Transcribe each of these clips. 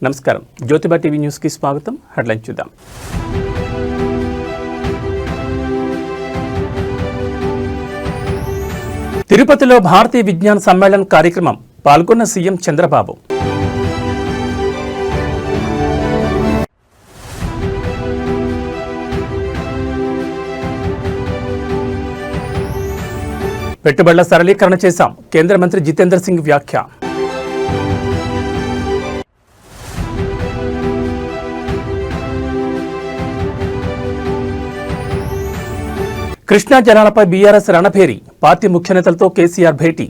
నమస్కారం. జ్యోతిబా టీవీ న్యూస్కి స్వాగతం. హెడ్లైన్ చూద్దాం. తిరుపతిలో భారతీయ విజ్ఞాన సమ్మేళన్ కార్యక్రమం పాల్గొన్న సీఎం చంద్రబాబు. పెట్టుబడుల సరళీకరణ చేశాం, కేంద్ర మంత్రి జితేంద్ర సింగ్ వ్యాఖ్య. కృష్ణా జలాలపై బీఆర్ఎస్ రణభేరి, పార్టీ ముఖ్య నేతలతో కేసీఆర్ భేటీ.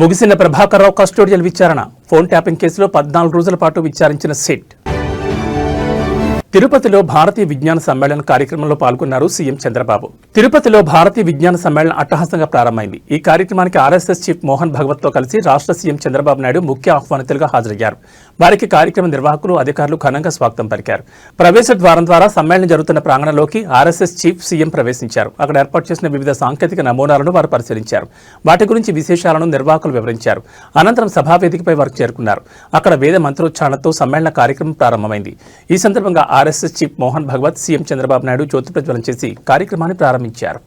ముగిసిన ప్రభాకర్ రావు కస్టోడియల్ విచారణ, ఫోన్ ట్యాపింగ్ కేసులో 14 రోజుల పాటు విచారించిన సిట్. తిరుపతిలో భారతీయ విజ్ఞాన సమ్మేళన కార్యక్రమంలో పాల్గొన్నారు సీఎం చంద్రబాబు. తిరుపతిలో భారతీయ విజ్ఞాన సమ్మేళనం అట్టహాసంగా ప్రారంభమైంది. ఈ కార్యక్రమానికి ఆర్ఎస్ఎస్ చీఫ్ మోహన్ భగవత్తో కలిసి రాష్ట్ర సీఎం చంద్రబాబు నాయుడు ముఖ్య ఆహ్వానితులుగా హాజరయ్యారు. వారికి కార్యక్రమ నిర్వాహకులు, అధికారులు ఘనంగా స్వాగతం పలికారు. ప్రవేశ ద్వారం ద్వారా సమ్మేళనం జరుగుతున్న ప్రాంగణంలోకి ఆర్ఎస్ఎస్ చీఫ్ సీఎం ప్రవేశించారు. అక్కడ ఏర్పాటు చేసిన వివిధ సాంకేతిక నమూనాలను వారు పరిశీలించారు. వాటి గురించి విశేషాలను నిర్వాహకులు వివరించారు. అనంతరం సభావేదికపై వారు చేరుకున్నారు. అక్కడ వేద మంత్రోచ్చారణతో సమ్మేళన కార్యక్రమం ప్రారంభమైంది. ఈ సందర్భంగా RSS chief Mohan Bhagwat CM Chandrababu Naidu జ్యోతి ప్రజ్వలన చేసి కార్యక్రమాన్ని ప్రారంభించారు.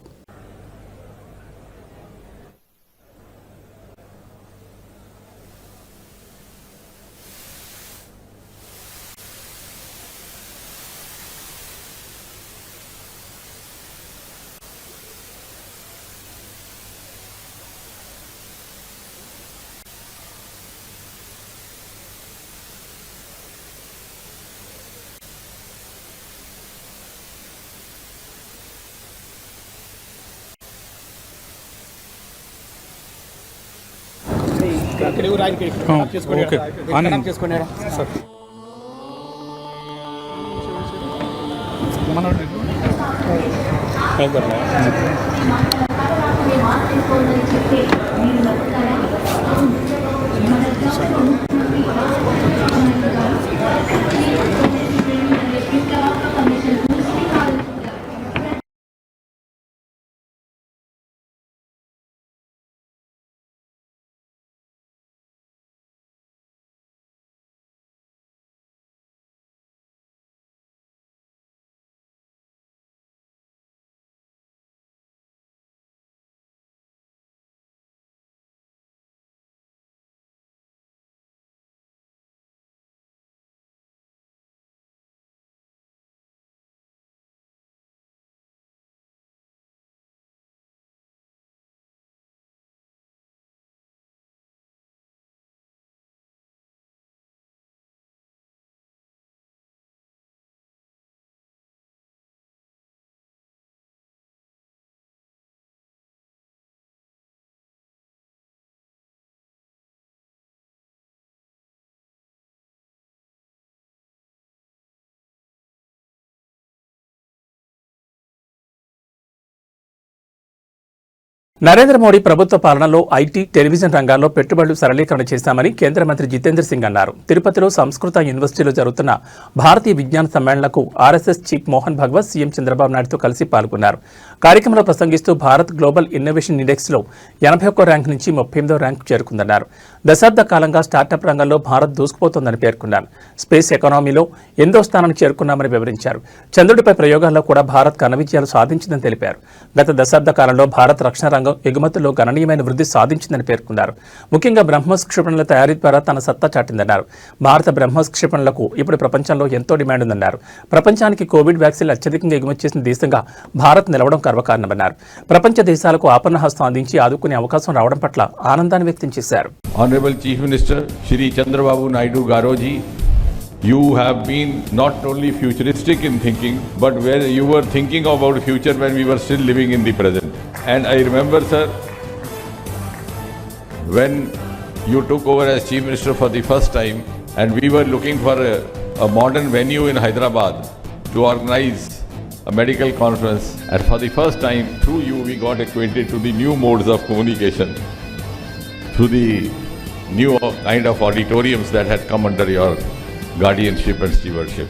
నరేంద్ర మోడీ ప్రభుత్వ పాలనలో ఐటీ, టెలివిజన్ రంగాల్లో పెట్టుబడులు సరళీకరణ చేశామని కేంద్ర మంత్రి జితేంద్ర సింగ్ అన్నారు. తిరుపతిలో సంస్కృత యూనివర్సిటీలో జరుగుతున్న భారతీయ విజ్ఞాన సమ్మేళనకు RSS chief Mohan Bhagwat CM Chandrababu నాయుడుతో కలిసి పాల్గొన్నారు. కార్యక్రమంలో ప్రసంగిస్తూ భారత్ గ్లోబల్ ఇన్నోవేషన్ ఇండెక్స్లో 81వ ర్యాంకు నుంచి 38వ ర్యాంకు చేరుకుందన్నారు. దశాబ్ద కాలంగా స్టార్టప్ రంగంలో భారత్ దూసుకుపోతోందని పేర్కొన్నారు. స్పేస్ ఎకానమీలో 8వ స్థానానికి చేరుకున్నామని వివరించారు. చంద్రుడిపై ప్రయోగాల్లో కూడా భారత్ ఘన విజయాలు సాధించిందని తెలిపారు. గత దశాబ్ద కాలంలో భారత్ రక్షణ రంగం ఎగుమతుల్లో గణనీయమైన వృద్ధి సాధించిందని పేర్కొన్నారు. ముఖ్యంగా బ్రహ్మోస్ క్షిపణుల తయారీ ద్వారా తన సత్తా చాటిందన్నారు. భారత బ్రహ్మోస్ క్షిపణులకు ఇప్పుడు ప్రపంచంలో ఎంతో డిమాండ్ ఉందన్నారు. ప్రపంచానికి కోవిడ్ వ్యాక్సిన్లు అత్యధికంగా ఎగుమతి చేసిన దేశంగా భారత్ నిలవడం గర్వకారణమన్నారు. ప్రపంచ దేశాలకు ఆపన్న హస్తం అందించి ఆదుకునే అవకాశం రావడం పట్ల ఆనందాన్ని వ్యక్తం చేశారు. Honourable chief minister Shri Chandrababu Naidu గారోజీ, you have been not only futuristic in thinking, but where you were thinking about future when we were still living in the present. And I remember, sir, when you took over as Chief Minister for the first time, and we were looking for a modern venue in Hyderabad to organize a medical conference, and for the first time, through you, we got acquainted to the new modes of communication, through the new kind of auditoriums that had come under your guardianship and stewardship.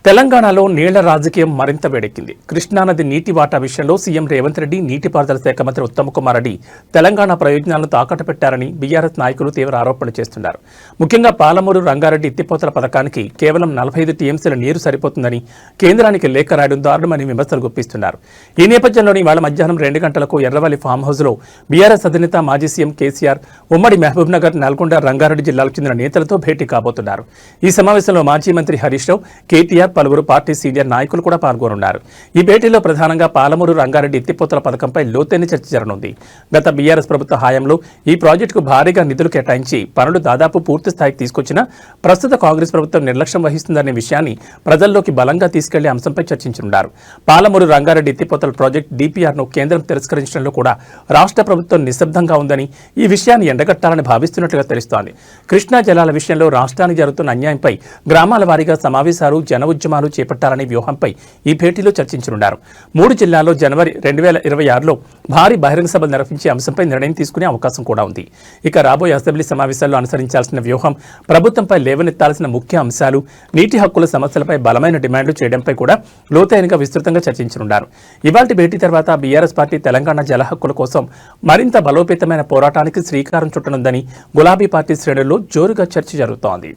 తెలంగాణలో నీళ్ల రాజకీయం మరింత వేడెక్కింది. కృష్ణానది నీటి వాటా విషయంలో CM Revanth Reddy, నీటిపారుదల శాఖ మంత్రి ఉత్తమ్ కుమార్ రెడ్డి తెలంగాణ ప్రయోజనాలను తాకట్టు పెట్టారని బీఆర్ఎస్ నాయకులు తీవ్ర ఆరోపణలు చేస్తున్నారు. ముఖ్యంగా పాలమూరు రంగారెడ్డి ఎత్తిపోతల పథకానికి కేవలం 45 టీఎంసీల నీరు సరిపోతుందని కేంద్రానికి లేఖ రాయడం దారుణమని విమర్శలు గుప్పిస్తున్నారు. ఈ నేపథ్యంలోని ఇవాళ మధ్యాహ్నం 2 గంటలకు ఎర్రవల్లి ఫామ్ హౌస్లో బీఆర్ఎస్ అధినేత మాజీ సీఎం కేసీఆర్ ఉమ్మడి మహబూబ్ నగర్, నల్గొండ, రంగారెడ్డి జిల్లాలకు చెందిన నేతలతో భేటీ కాబోతున్నారు. ఈ సమావేశంలో మాజీ మంత్రి హరీష్ రావు, కేటీఆర్, పలువురు పార్టీ సీనియర్ నాయకులు కూడా పాల్గొనున్నారు. ఈ భేటీలో ప్రధానంగా పాలమూరు రంగారెడ్డి ఎత్తిపోతల పథకంపై లోతైన చర్చ జరగనుంది. గత బీఆర్ఎస్ ప్రభుత్వ హయాంలో ఈ ప్రాజెక్టుకు భారీగా నిధులు కేటాయించి పనులు దాదాపు పూర్తి స్థాయికి తీసుకొచ్చినా ప్రస్తుత కాంగ్రెస్ ప్రభుత్వం నిర్లక్ష్యం వహిస్తుందనే విషయాన్ని ప్రజల్లోకి బలంగా తీసుకెళ్లే అంశంపై చర్చించనున్నారు. పాలమూరు రంగారెడ్డి ఎత్తిపోతల ప్రాజెక్టు డీపీఆర్ను కేంద్రం తిరస్కరించడంలో కూడా రాష్ట్ర ప్రభుత్వం నిశ్శబ్దంగా ఉందని, ఈ విషయాన్ని ఎండగట్టాలని భావిస్తున్నట్లుగా తెలుస్తోంది. కృష్ణా జలాల విషయంలో రాష్ట్రానికి జరుగుతున్న అన్యాయంపై గ్రామాల వారీగా సమావేశాలు, జన ఉద్యమాలు చేపట్టాలనే వ్యూహంపై ఈ భేటీలో చర్చించనున్నారు. 3 జిల్లాల్లో జనవరి 2026లో భారీ బహిరంగ సభలు నిర్వహించే అంశంపై నిర్ణయం తీసుకునే అవకాశం కూడా ఉంది. ఇక రాబోయే అసెంబ్లీ సమావేశాల్లో అనుసరించాల్సిన వ్యూహం, ప్రభుత్వంపై లేవనెత్తాల్సిన ముఖ్య అంశాలు, నీటి హక్కుల సమస్యలపై బలమైన డిమాండ్లు చేయడంపై కూడా లోతైనగా విస్తృతంగా చర్చించనున్నారు. ఇవాల్టి భేటీ తర్వాత బీఆర్ఎస్ పార్టీ తెలంగాణ జల హక్కుల కోసం మరింత బలోపేతమైన పోరాటానికి శ్రీకారం చుట్టనుందని గులాబీ పార్టీ శ్రేణుల్లో జోరుగా చర్చ జరుగుతోంది.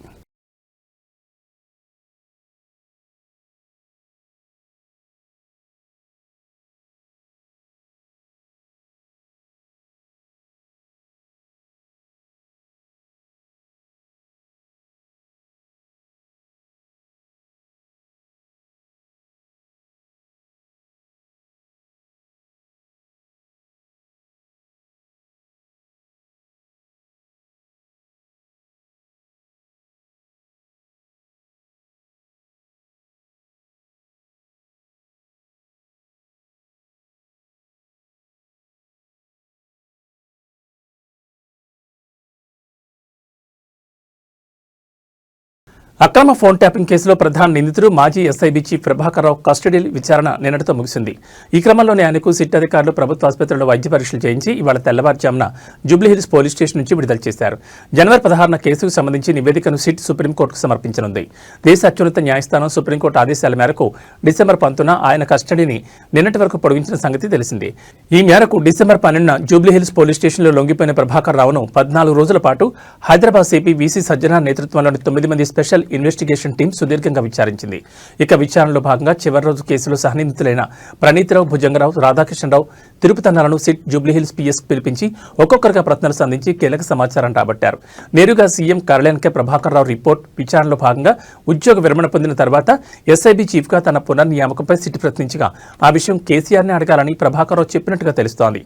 అక్రమ ఫోన్ ట్యాపింగ్ కేసులో ప్రధాన నిందితుడు మాజీ SIB chief Prabhakar Rao custody విచారణ నిన్నటితో ముగిసింది. ఈ క్రమంలోనే ఆయనకు సిట్ అధికారులు ప్రభుత్వ ఆసుపత్రిలో వైద్య పరీక్షలు చేయించి ఇవాళ తెల్లవారుజామున జూబ్లీహిల్స్ పోలీస్ స్టేషన్ నుంచి విడుదల చేశారు. జనవరి 16న కేసుకు సంబంధించి నివేదికను సిట్ సుప్రీంకోర్టుకు సమర్పించనుంది. దేశ అత్యున్నత న్యాయస్థానం సుప్రీంకోర్టు ఆదేశాల మేరకు డిసెంబర్ 19న ఆయన కస్టడీని నిన్నటి వరకు పొడిగించిన సంగతి తెలిసింది. ఈ మేరకు డిసెంబర్ 12న జూబ్లీహిల్స్ పోలీస్ స్టేషన్లో లొంగిపోయిన ప్రభాకర్ రావును 14 రోజుల పాటు హైదరాబాద్ సిపి వీసీ సజ్జనార్ నేతృత్వంలోని 9 మంది స్పెషల్ ఇన్వెస్టిగేషన్ టీం సుదీర్ఘంగా విచారించింది. ఇక విచారణలో భాగంగా చివరి రోజు కేసులో సహనిందితులైన ప్రణీతిరావు, భుజంగరావు, రాధాకృష్ణరావు, తిరుపతన్నాలను సిట్ జూబ్లీహిల్స్ పిఎస్ పిలిపించి ఒక్కొక్కరిగా ప్రశ్నలు సంధించి కీలక సమాచారం రాబట్టారు. నేరుగా సీఎం కార్యాలయానికే ప్రభాకర్ రావు రిపోర్ట్. విచారణలో భాగంగా ఉద్యోగ విరమణ పొందిన తర్వాత ఎస్ఐబీ చీఫ్గా తన పునర్నియామకంపై సిట్ ప్రశ్నించగా ఆ విషయం కేసీఆర్ని అడగాలని ప్రభాకర్ రావు చెప్పినట్టుగా తెలుస్తోంది.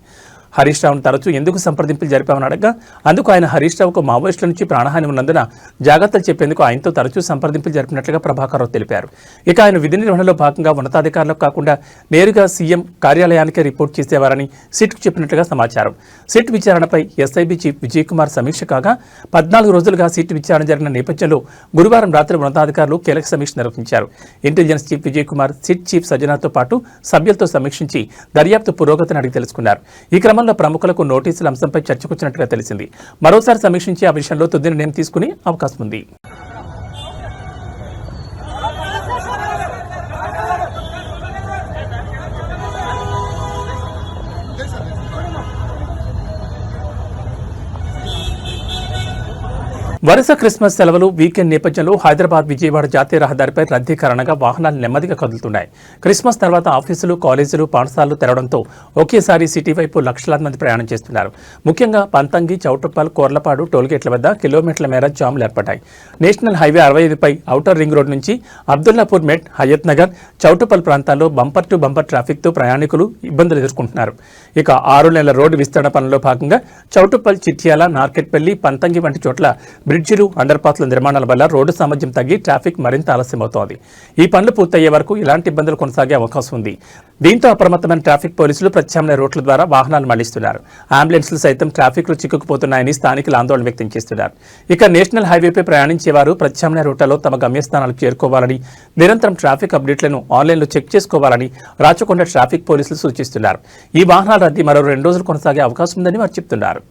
హరీష్ రావును తరచూ ఎందుకు సంప్రదింపులు జరిపామని అడగగా అందుకు ఆయన హరీష్ రావుకు మావోయిస్టుల నుంచి ప్రాణహాని ఉన్నందున జాగ్రత్తలు చెప్పేందుకు ఆయనతో తరచూ సంప్రదింపులు జరిపినట్లుగా ప్రభాకర్ రావు తెలిపారు. ఇక ఆయన విధి నిర్వహణలో భాగంగా ఉన్నతాధికారులకు కాకుండా నేరుగా సీఎం కార్యాలయానికే రిపోర్ట్ చేసేవారని సిట్కు చెప్పినట్లుగా సమాచారం. సిట్ విచారణపై ఎస్ఐబీ చీఫ్ విజయ్ కుమార్ సమీక్ష కాగా 14 రోజులుగా సిట్ విచారణ జరిగిన నేపథ్యంలో గురువారం రాత్రి ఉన్నతాధికారులు కీలక సమీక్ష నిర్వహించారు. Intelligence chief Vijay Kumar SIT chief సజ్జనార్తో పాటు సభ్యులతో సమీక్షించి దర్యాప్తు పురోగతిని అడిగి తెలుసుకున్నారు. ఈ క్రమంలో ప్రముఖులకు నోటీసుల అంశంపై చర్చకొచ్చినట్లుగా తెలిసింది. మరోసారి సమీక్షించి ఆ విషయంలో తుది నిర్ణయం తీసుకునే అవకాశం ఉంది. వరుస క్రిస్మస్ సెలవులు, వీకెండ్ నేపథ్యంలో హైదరాబాద్ విజయవాడ జాతీయ రహదారిపై రద్దీ కారణంగా వాహనాలు నెమ్మదిగా కదులుతున్నాయి. క్రిస్మస్ తర్వాత ఆఫీసులు, కాలేజీలు, పాఠశాలలు తెరవడంతో ఒకేసారి సిటీ వైపు లక్షలాది మంది ప్రయాణం చేస్తున్నారు. ముఖ్యంగా పంతంగి, చౌటుప్పల్, కోర్లపాడు టోల్గేట్ల వద్ద కిలోమీటర్ల మేర జాములు ఏర్పడ్డాయి. నేషనల్ హైవే 65పై ఔటర్ రింగ్ రోడ్ నుంచి అబ్దుల్లాపూర్ మెట్, హయత్ నగర్, చౌటుప్పల్ ప్రాంతాల్లో బంపర్ టు బంపర్ ట్రాఫిక్తో ప్రయాణికులు ఇబ్బందులు ఎదుర్కొంటున్నారు. ఇక 6 నెలల రోడ్డు విస్తరణ పనుల్లో భాగంగా చౌటుప్పల్, చిట్యాల, నార్కెట్పల్లి, పంతంగి వంటి చోట్ల బ్రిడ్జిలు, అండర్ పాస్ల నిర్మాణాల వల్ల రోడ్డు సామర్థ్యం తగ్గి ట్రాఫిక్ మరింత ఆలస్యమవుతోంది. ఈ పనులు పూర్తయ్యే వరకు ఇలాంటి ఇబ్బందులు కొనసాగే అవకాశం ఉంది. దీంతో అప్రమత్తమైన ట్రాఫిక్ పోలీసులు ప్రత్యామ్నాయ రూట్ల ద్వారా వాహనాలు మళ్లిస్తున్నారు. అంబులెన్స్లు సైతం ట్రాఫిక్లో చిక్కుకుపోతున్నాయని స్థానికులు ఆందోళన వ్యక్తం చేస్తున్నారు. ఇక నేషనల్ హైవేపై ప్రయాణించేవారు ప్రత్యామ్నాయ రూట్లలో తమ గమ్యస్థానాలకు చేరుకోవాలని, నిరంతరం ట్రాఫిక్ అప్డేట్లను ఆన్లైన్లో చెక్ చేసుకోవాలని రాచకొండ ట్రాఫిక్ పోలీసులు సూచిస్తున్నారు. ఈ వాహనాల రద్దీ మరో 2 రోజులు కొనసాగే అవకాశం ఉందని వారు చెబుతున్నారు.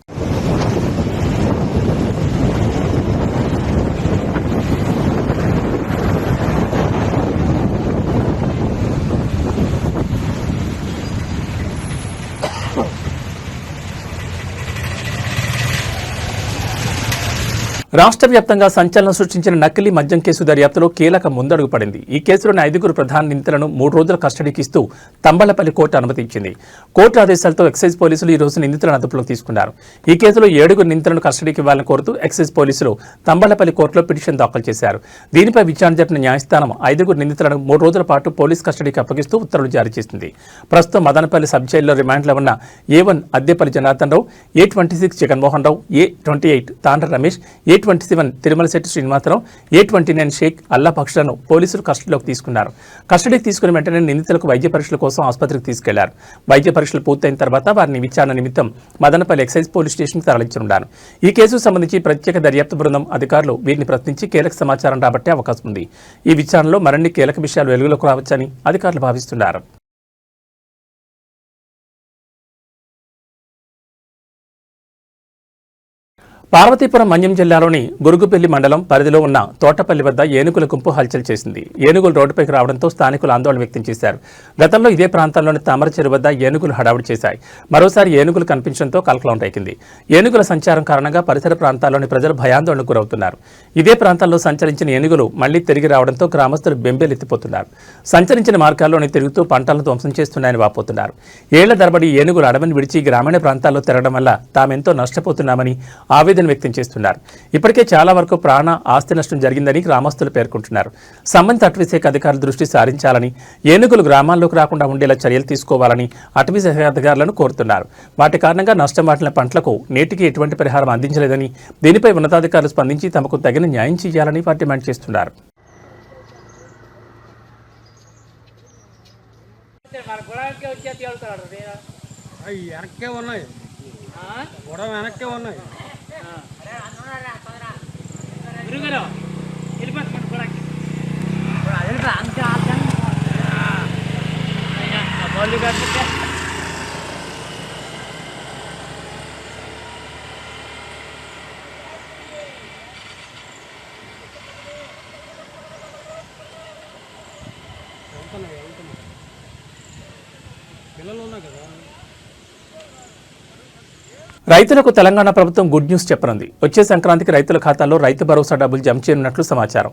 రాష్ట్ర వ్యాప్తంగా సంచలనం సృష్టించిన నకిలీ మద్యం కేసు దర్యాప్తులో కీలక ముందడుగు పడింది. ఈ కేసులోని 5 ప్రధాన నిందితులను 3 రోజుల కస్టడీకి ఇస్తూ తంబళ్లపల్లి కోర్టు అనుమతించింది. కోర్టు ఆదేశాలతో ఎక్సైజ్ పోలీసులు ఈ రోజు నిందితులను అదుపులోకి తీసుకున్నారు. ఈ కేసులో 7 నిందితులను కస్టడీకి ఇవ్వాలని కోరుతూ ఎక్సైజ్ పోలీసులు తంబళ్లపల్లి కోర్టులో పిటిషన్ దాఖలు చేశారు. దీనిపై విచారణ జరిపిన న్యాయస్థానం 5 నిందితులను 3 రోజుల పాటు పోలీస్ కస్టడీకి అప్పగిస్తూ ఉత్తర్వులు జారీ చేసింది. ప్రస్తుతం మదనపల్లి సబ్ జైల్లో రిమాండ్లో ఉన్న A1 Addepalli Janardhan Rao, A26 Jaganmohan Rao, A28 తాండ్ర రమేష్, A27 తిరుమలశెట్టి శ్రీనివాసరావు, A29 షేక్ అల్లా పక్షులను పోలీసులు కస్టడీలోకి తీసుకున్నారు. కస్టడీకి తీసుకున్న వెంటనే నిందితులకు వైద్య పరీక్షల కోసం ఆసుపత్రికి తీసుకెళ్లారు. వైద్య పరీక్షలు పూర్తయిన తర్వాత వారిని విచారణ నిమిత్తం మదనపల్లి ఎక్సైజ్ పోలీస్ స్టేషన్కి తరలించనున్నారు. ఈ కేసుకు సంబంధించి ప్రత్యేక దర్యాప్తు బృందం అధికారులు వీరిని ప్రశ్నించి కీలక సమాచారం రాబట్టే అవకాశం ఉంది. ఈ విచారణలో మరిన్ని కీలక విషయాలు వెలుగులోకి రావచ్చని అధికారులు భావిస్తున్నారు. పార్వతీపురం మన్యం జిల్లాలోని గురుగుపల్లి మండలం పరిధిలో ఉన్న తోటపల్లి వద్ద ఏనుగుల గుంపు హల్చల్ చేసింది. ఏనుగులు రోడ్డుపైకి రావడంతో స్థానికులు ఆందోళన వ్యక్తం చేశారు. గతంలో ఇదే ప్రాంతంలోని తామరచెరు వద్ద ఏనుగులు హడావుడి చేశాయి. మరోసారి ఏనుగులు కనిపించడంతో కలకలం రేగింది. ఏనుగుల సంచారం కారణంగా పరిసర ప్రాంతాల్లోని ప్రజలు భయాందోళనకు గురవుతున్నారు. ఇదే ప్రాంతాల్లో సంచరించిన ఏనుగులు మళ్లీ తిరిగి రావడంతో గ్రామస్తులు బెంబేలెత్తిపోతున్నారు. సంచరించిన మార్గాల్లోనే తిరుగుతూ పంటలను ధ్వంసం చేస్తున్నాయని వాపోతున్నారు. ఏళ్ల తరబడి ఏనుగులు అడవిని విడిచి గ్రామీణ ప్రాంతాల్లో తిరగడం వల్ల తామెంతో నష్టపోతున్నామని ఆవేదన వ్యక్తం చేస్తున్నారు. ఇప్పటికే చాలా వరకు ప్రాణ ఆస్తి నష్టం జరిగిందని గ్రామస్తులు పేర్కొంటున్నారు. సంబంధిత అటవీ శాఖ అధికారులు దృష్టి సారించాలని, ఏనుగులు గ్రామాల్లోకి రాకుండా ఉండేలా చర్యలు తీసుకోవాలని అటవీ శాఖ అధికారులను కోరుతున్నారు. వాటి కారణంగా నష్టం వాటిన పంటలకు నేటికి ఎటువంటి పరిహారం అందించలేదని, దీనిపై ఉన్నతాధికారులు స్పందించి తమకు తగిన న్యాయం చేయాలని వారు డిమాండ్ చేస్తున్నారు. రైతులకు తెలంగాణ ప్రభుత్వం గుడ్ న్యూస్ చెప్పనుంది. వచ్చే సంక్రాంతికి రైతుల ఖాతాల్లో రైతు భరోసా డబ్బులు జమ చేయనున్నట్లు సమాచారం.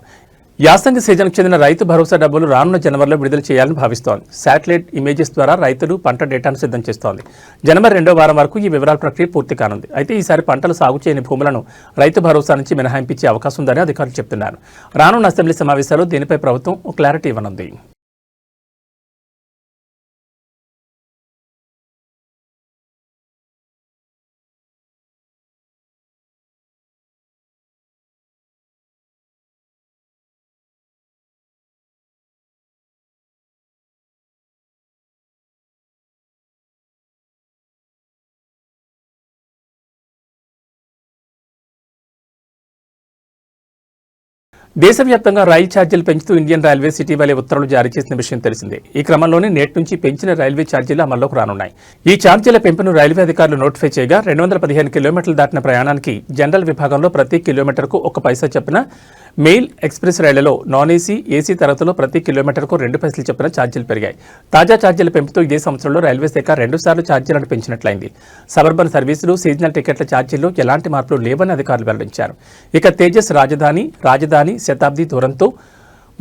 యాసంగి సీజన్కు చెందిన రైతు భరోసా డబ్బులు రానున్న జనవరిలో విడుదల చేయాలని భావిస్తోంది. శాటిలైట్ ఇమేజెస్ ద్వారా రైతులు పంట డేటాను సిద్ధం చేస్తోంది. జనవరి 2వ వారం వరకు ఈ వివరాల ప్రక్రియ పూర్తి కానుంది. అయితే ఈసారి పంటలు సాగు చేయని భూములను రైతు భరోసా నుంచి మినహాయింపించే అవకాశం ఉందని అధికారులు చెబుతున్నారు. రానున్న అసెంబ్లీ సమావేశాల్లో దీనిపై ప్రభుత్వం క్లారిటీ ఇవ్వనుంది. దేశవ్యాప్తంగా రైలు ఛార్జీలు పెంచుతూ ఇండియన్ రైల్వేస్ ఇటీవలే ఉత్తర్వులు జారీ చేసిన విషయం తెలిసిందే. ఈ క్రమంలోనే నేటి నుంచి పెంచిన రైల్వే ఛార్జీలు అమల్లోకి రానున్నాయి. ఈ ఛార్జీల పెంపును రైల్వే అధికారులు నోటిఫై చేయగా 215 కిలోమీటర్లు దాటిన ప్రయాణానికి జనరల్ విభాగంలో ప్రతి కిలోమీటర్కు 1 పైసా చొప్పున, మెయిల్ ఎక్స్ప్రెస్ రైళ్లలో నాన్ ఏసీ, ఏసీ తరగతిలో ప్రతి కిలోమీటర్కు 2 పైసలు చొప్పున ఛార్జీలు పెరిగాయి. తాజా ఛార్జీల పెంపుతో ఇదే సంవత్సరంలో రైల్వే శాఖ 2 సార్లు ఛార్జీలను పెంచినట్లయింది. సబర్బన్ సర్వీసులు, సీజనల్ టికెట్ల ఛార్జీల్లో ఎలాంటి మార్పులు లేవని అధికారులు వెల్లడించారు. ఇక తేజస్ రాజధాని, శతాబ్ది దూరంతో,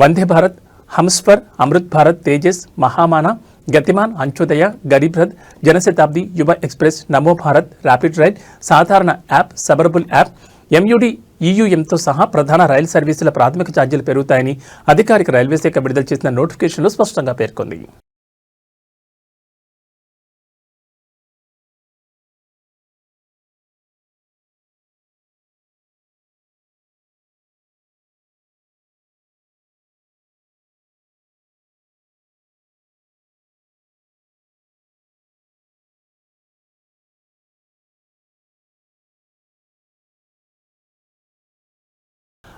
వందే భారత్, హంస్ఫర్, అమృత్ భారత్, తేజస్, మహామానా, గతిమాన్, అంత్యోదయ, గరీబ్ రథ్, జనశతాబ్ది, యువ ఎక్స్ప్రెస్, నమో భారత్, ర్యాపిడ్ రైడ్, సాధారణ యాప్, సబర్బుల్ యాప్, MUD, EUMతో సహా ప్రధాన రైలు సర్వీసుల ప్రాథమిక ఛార్జీలు పెరుగుతాయని అధికారిక రైల్వే శాఖ విడుదల చేసిన నోటిఫికేషన్లో స్పష్టంగా పేర్కొంది.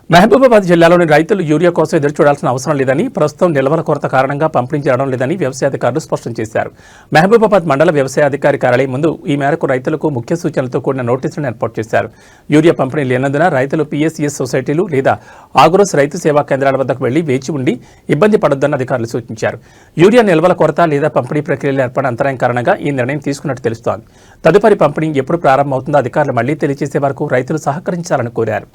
మహబూబాబాద్ జిల్లాలోని రైతులు యూరియా కోసం ఎదురు చూడాల్సిన అవసరం లేదని, ప్రస్తుతం నిల్వల కొరత కారణంగా పంపిణీ చేయడం లేదని వ్యవసాయ అధికారులు స్పష్టం చేశారు. మహబూబాబాద్ మండల వ్యవసాయ అధికారి కార్యాలయం ముందు ఈ మేరకు రైతులకు ముఖ్య సూచనలతో కూడిన నోటీసులను ఏర్పాటు చేశారు. యూరియా పంపిణీ లేనందున రైతులు PSCS సొసైటీలు లేదా ఆగ్రోస్ రైతు సేవా కేంద్రాల వద్దకు వెళ్లి వేచి ఉండి ఇబ్బంది పడొద్దని అధికారులు సూచించారు. యూరియా నిల్వల కొరత లేదా పంపిణీ ప్రక్రియలో ఏర్పడిన అంతరాయం కారణంగా ఈ నిర్ణయం తీసుకున్నట్టు తెలుస్తోంది. తదుపరి పంపిణీ ఎప్పుడు ప్రారంభమవుతుందో అధికారులు మళ్లీ తెలియజేసే వరకు రైతులు సహకరించాలని కోరారు.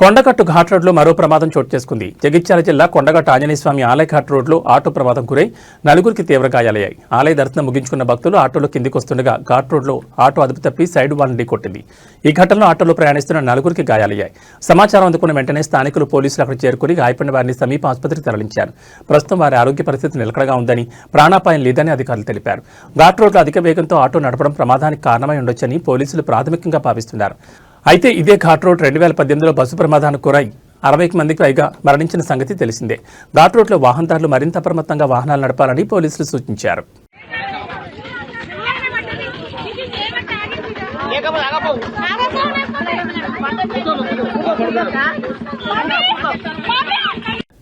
కొండగట్టు ఘాట్ రోడ్లో మరో ప్రమాదం చోటు చేసుకుంది. జగిత్యాల జిల్లా కొండగట్టు ఆంజనేయస్వామి ఆలయ ఘాట్ రోడ్లో ఆటో ప్రమాదం గురై నలుగురికి తీవ్ర గాయాలయ్యాయి. ఆలయ దర్శనం ముగించుకున్న భక్తులు ఆటోలో కిందికి వస్తుండగా ఘాట్ రోడ్లో ఆటో అదుపు తప్పి సైడ్ వాల్ని ఢీకొట్టింది. ఈ ఘటనలో ఆటోలో ప్రయాణిస్తున్న నలుగురికి గాయాలయ్యాయి. సమాచారం అందుకున్న వెంటనే స్థానికులు పోలీసులు అక్కడ చేరుకుని గాయపడిన వారిని సమీప ఆసుపత్రికి తరలించారు. ప్రస్తుతం వారి ఆరోగ్య పరిస్థితి నిలకడగా ఉందని, ప్రాణాపాయం లేదని అధికారులు తెలిపారు. ఘాట్ రోడ్లో అధిక వేగంతో ఆటో నడపడం ప్రమాదానికి కారణమై ఉండొచ్చని పోలీసులు ప్రాథమికంగా భావిస్తున్నారు. అయితే ఇదే ఘాట్ రోడ్ 2018లో బస్సు ప్రమాదానికి గురై 60 మందికి పైగా మరణించిన సంగతి తెలిసిందే. ఘాట్ రోడ్లో వాహనదారులు మరింత అప్రమత్తంగా వాహనాలు నడపాలని పోలీసులు సూచించారు.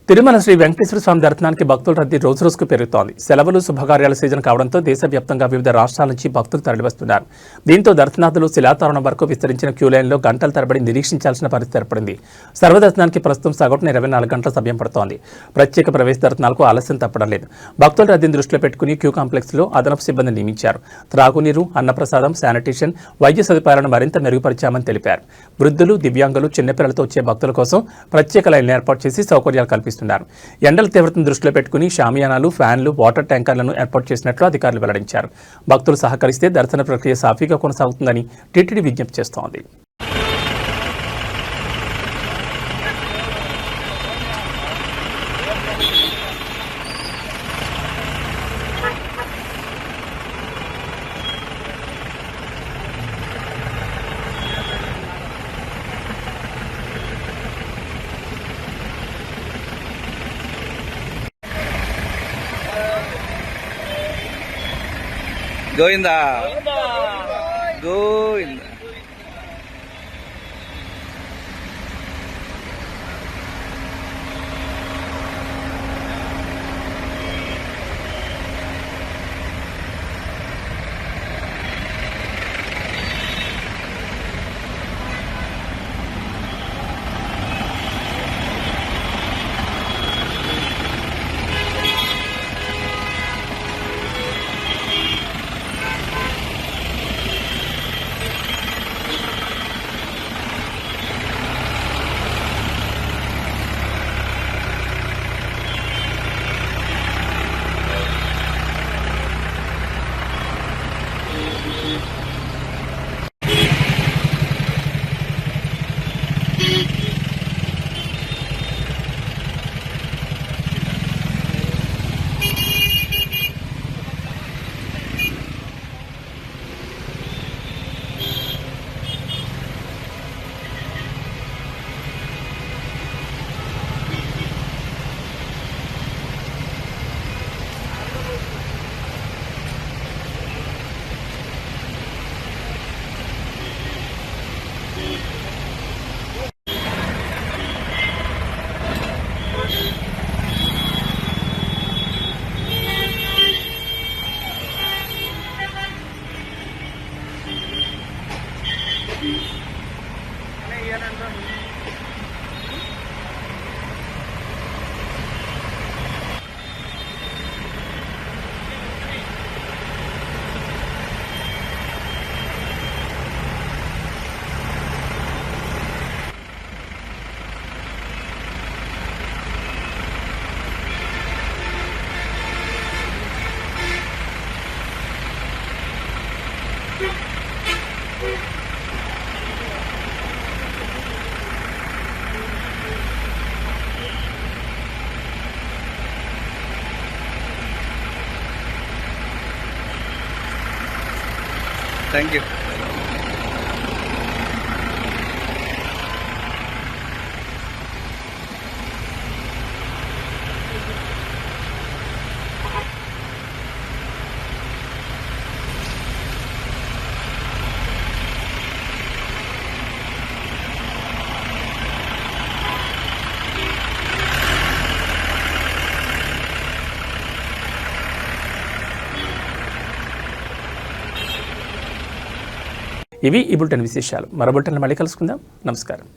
తిరుమల శ్రీ వెంకటేశ్వర స్వామి దర్శనానికి భక్తుల రద్దీ రోజురోజుకు పెరుగుతోంది. సెలవులు, శుభకార్యాల సీజన్ కావడంతో దేశవ్యాప్తంగా వివిధ రాష్ట్రాల నుంచి భక్తులు తరలివస్తున్నారు. దీంతో దర్శనార్థులు శిలాతోరణం వరకు విస్తరించిన క్యూలైన్లో గంటల తరబడి నిరీక్షించాల్సిన పరిస్థితి ఏర్పడింది. సర్వదర్శనానికి ప్రస్తుతం సగటున 24 గంటల సమయం పడుతోంది. ప్రత్యేక ప్రవేశ దర్శనాలకు ఆలస్యం తప్పడం లేదు. భక్తుల రద్దీని దృష్టిలో పెట్టుకుని క్యూ కాంప్లెక్స్లో అదనపు సిబ్బందిని నియమించారు. త్రాగునీరు, అన్నప్రసాదం, శానిటేషన్, వైద్య సదుపాయాలను మరింత మెరుగుపరిచామని తెలిపారు. వృద్ధులు, దివ్యాంగులు, చిన్నపిల్లలతో వచ్చే భక్తుల కోసం ప్రత్యేక లైన్లు ఏర్పాటు చేసి సౌకర్యాలు కల్పిస్తున్నారు. ఎండల తీవ్రతను దృష్టిలో పెట్టుకుని షామియానాలు, ఫ్యాన్లు, వాటర్ ట్యాంకర్లను ఏర్పాటు చేసినట్లు అధికారులు వెల్లడించారు. భక్తులు సహకరిస్తే దర్శన ప్రక్రియ సాఫీగా కొనసాగుతుందని టీటీడీ విజ్ఞప్తి చేస్తోంది. గోవిందా గోవిందా. Thank you. ఇవి ఈ బులెటిన్ విశేషాలు. మరో బులెటిన్లో మళ్ళీ కలుసుకుందాం. నమస్కారం.